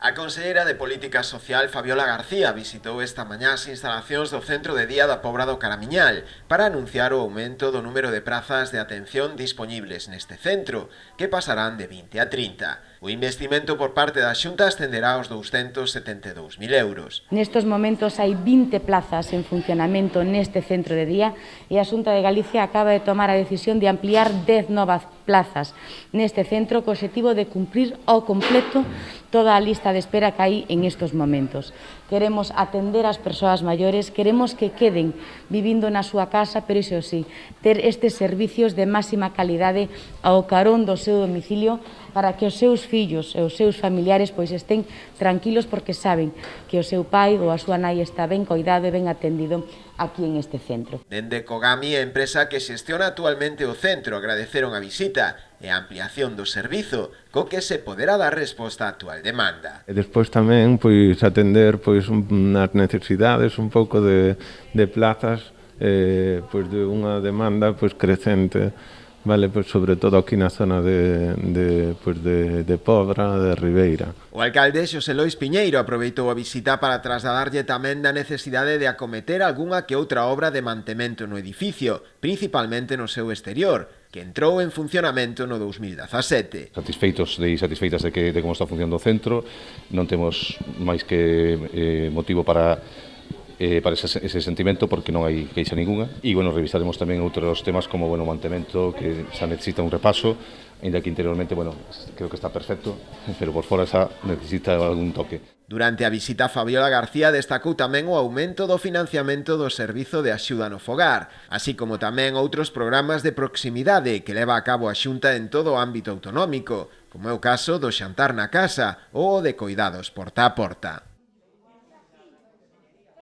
A conselleira de Política Social, Fabiola García, visitou esta mañá as instalacións do Centro de Día da Pobra do Caramiñal para anunciar o aumento do número de prazas de atención disponibles neste centro, que pasarán de 20 a 30. O investimento por parte da Xunta ascenderá aos 272.000 euros. Nestos momentos hai 20 plazas en funcionamento neste centro de día e a Xunta de Galicia acaba de tomar a decisión de ampliar 10 novas plazas neste centro co obxectivo de cumprir ao completo toda a lista de espera que hai en estos momentos. Queremos atender ás persoas maiores, queremos que queden vivindo na súa casa, pero iso sí, ter estes servicios de máxima calidade ao carón do seu domicilio para que os seus fillos e os seus familiares pois estén tranquilos porque saben que o seu pai ou a súa nai está ben coidado e ben atendido aquí en este centro. Dende Kogami, a empresa que xestiona actualmente o centro, agradeceron a visita e a ampliación do servizo co que se poderá dar resposta á actual demanda. E despois tamén pois atender pois nas necesidades un pouco de plazas pois de unha demanda pois crecente, vale, pois sobre todo aquí na zona de Pobra, de Ribeira. O alcalde Xosé Lois Piñeiro aproveitou a visita para trasladarlle tamén da necesidade de acometer algunha que outra obra de mantemento no edificio, principalmente no seu exterior, que entrou en funcionamento no 2017. Satisfeitas de como está funcionando o centro, non temos máis que motivo para ese sentimento porque non hai queixa ninguna e, bueno, revisaremos tamén outros temas como, bueno, o mantemento que xa necesita un repaso, ainda que interiormente, bueno, creo que está perfecto, pero por fora xa necesita algún toque. Durante a visita, Fabiola García destacou tamén o aumento do financiamento do Servizo de Axuda no Fogar, así como tamén outros programas de proximidade que leva a cabo a Xunta en todo o ámbito autonómico, como é o caso do xantar na casa ou o de coidados porta a porta.